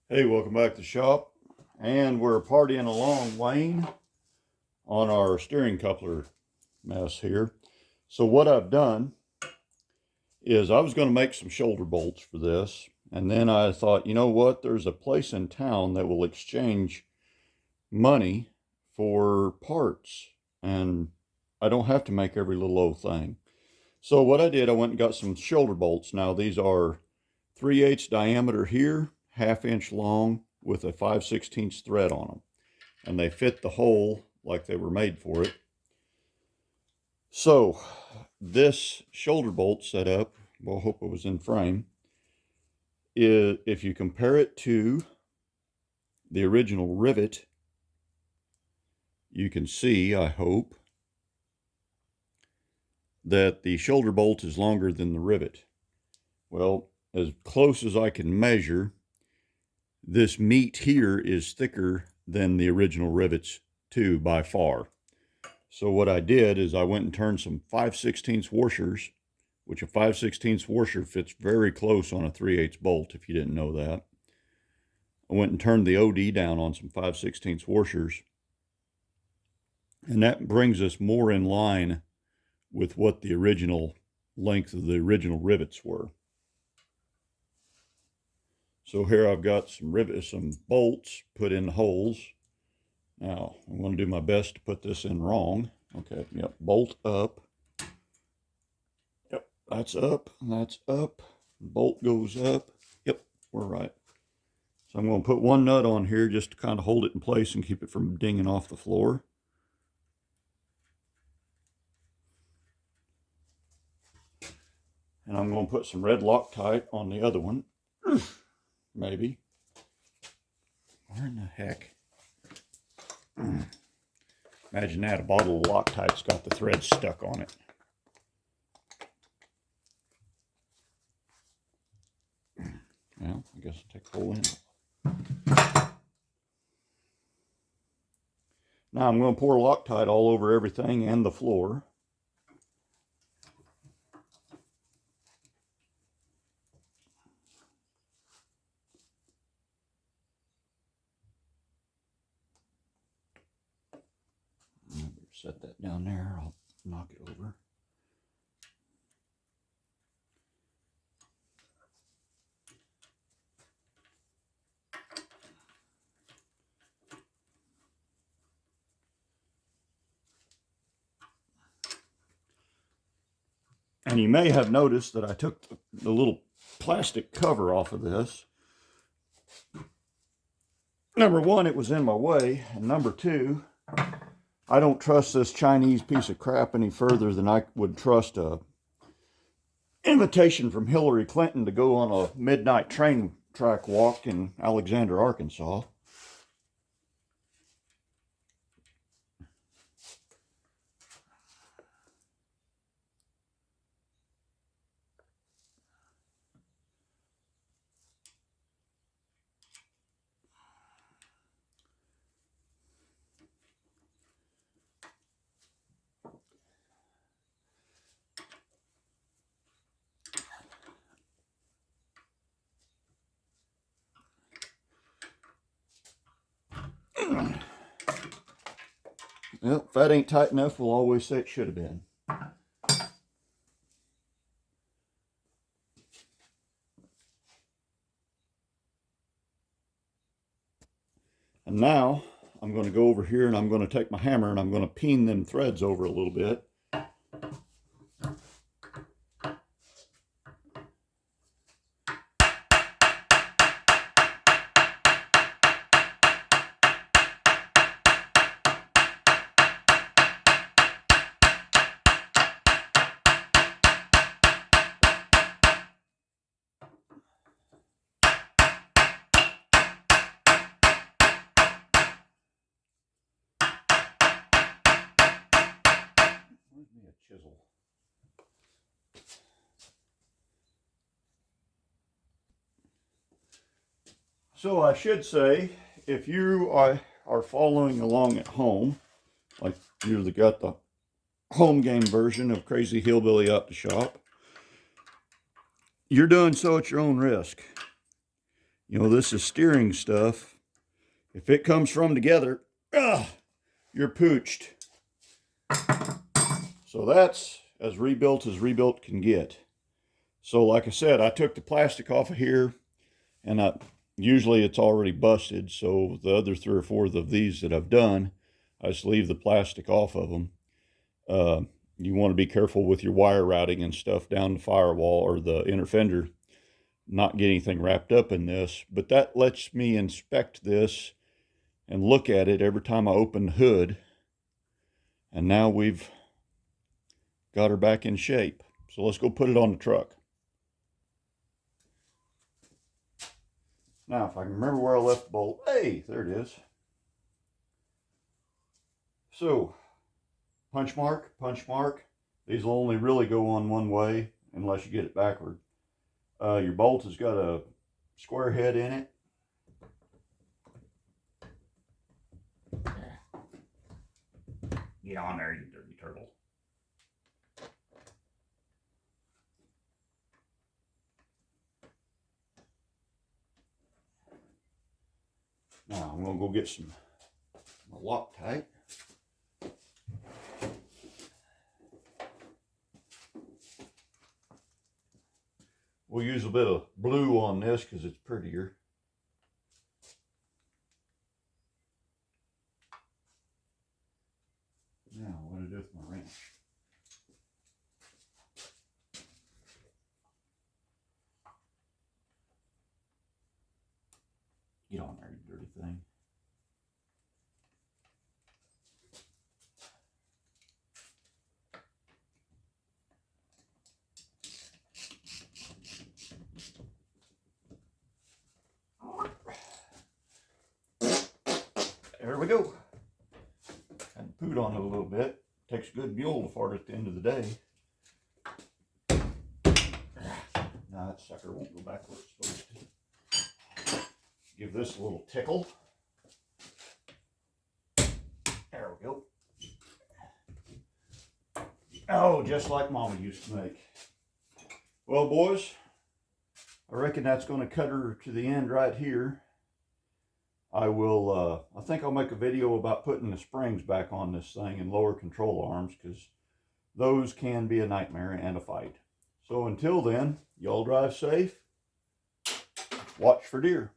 Hey, welcome back to the shop. And we're partying along, Wayne, on our steering coupler mess here. So what I've done is I was going to make some shoulder bolts for this. And then I thought, you know what? There's a place in town that will exchange money for parts. And I don't have to make every little old thing. So what I did, I went and got some shoulder bolts. Now these are 3/8 diameter here, 1/2 inch long with a 5/16 thread on them. And they fit the hole like they were made for it. So this shoulder bolt setup, well, I hope it was in frame, if you compare it to the original rivet, you can see, I hope, that the shoulder bolt is longer than the rivet. Well, as close as I can measure, this meat here is thicker than the original rivets too, by far. So what I did is I went and turned some 5/16 washers, which a 5/16 washer fits very close on a 3/8 bolt, if you didn't know that. I went and turned the OD down on some 5/16 washers, and that brings us more in line with what the original length of the original rivets were. So here I've got some bolts put in holes. Now I'm going to do my best to put this in wrong. Okay, yep, bolt up. Yep, that's up, that's up. Bolt goes up. Yep, we're right. So I'm going to put one nut on here just to kind of hold it in place and keep it from dinging off the floor. And I'm going to put some red Loctite on the other one. Maybe. Where in the heck? Imagine that, a bottle of Loctite's got the thread stuck on it. Well, I guess I'll take the whole end. Now I'm going to pour Loctite all over everything and the floor. Set that down there. I'll knock it over. And you may have noticed that I took the little plastic cover off of this. Number one, it was in my way. And number two, I don't trust this Chinese piece of crap any further than I would trust a invitation from Hillary Clinton to go on a midnight train track walk in Alexander, Arkansas. Well, if that ain't tight enough, we'll always say it should have been. And now I'm going to go over here and I'm going to take my hammer and I'm going to peen them threads over a little bit. Where's me a chisel? So I should say, if you are following along at home, like you've got the home game version of Crazy Hillbilly Up to Shop, you're doing so at your own risk. You know, this is steering stuff. If it comes from together, you're pooched. So that's as rebuilt can get. So like I said, I took the plastic off of here, and usually it's already busted. So the other 3 or 4 of these that I've done, I just leave the plastic off of them. You want to be careful with your wire routing and stuff down the firewall or the inner fender, not get anything wrapped up in this. But that lets me inspect this and look at it every time I open the hood. And now we've got her back in shape. So let's go put it on the truck. Now, if I can remember where I left the bolt. Hey, there it is. So, punch mark. These will only really go on one way unless you get it backward. Your bolt has got a square head in it. Get on there, you dirty turtle. Now I'm gonna go get my Loctite. We'll use a bit of blue on this because it's prettier. Now, what do I do with my wrench? Get on there, you dirty thing. There we go. Had to poot on it a little bit. Takes a good mule to fart at the end of the day. Now that sucker won't go back where it's supposed to. Give this a little tickle. There we go. Oh, just like Mama used to make. Well, boys, I reckon that's going to cut her to the end right here. I think I'll make a video about putting the springs back on this thing and lower control arms, because those can be a nightmare and a fight. So until then, y'all drive safe. Watch for deer.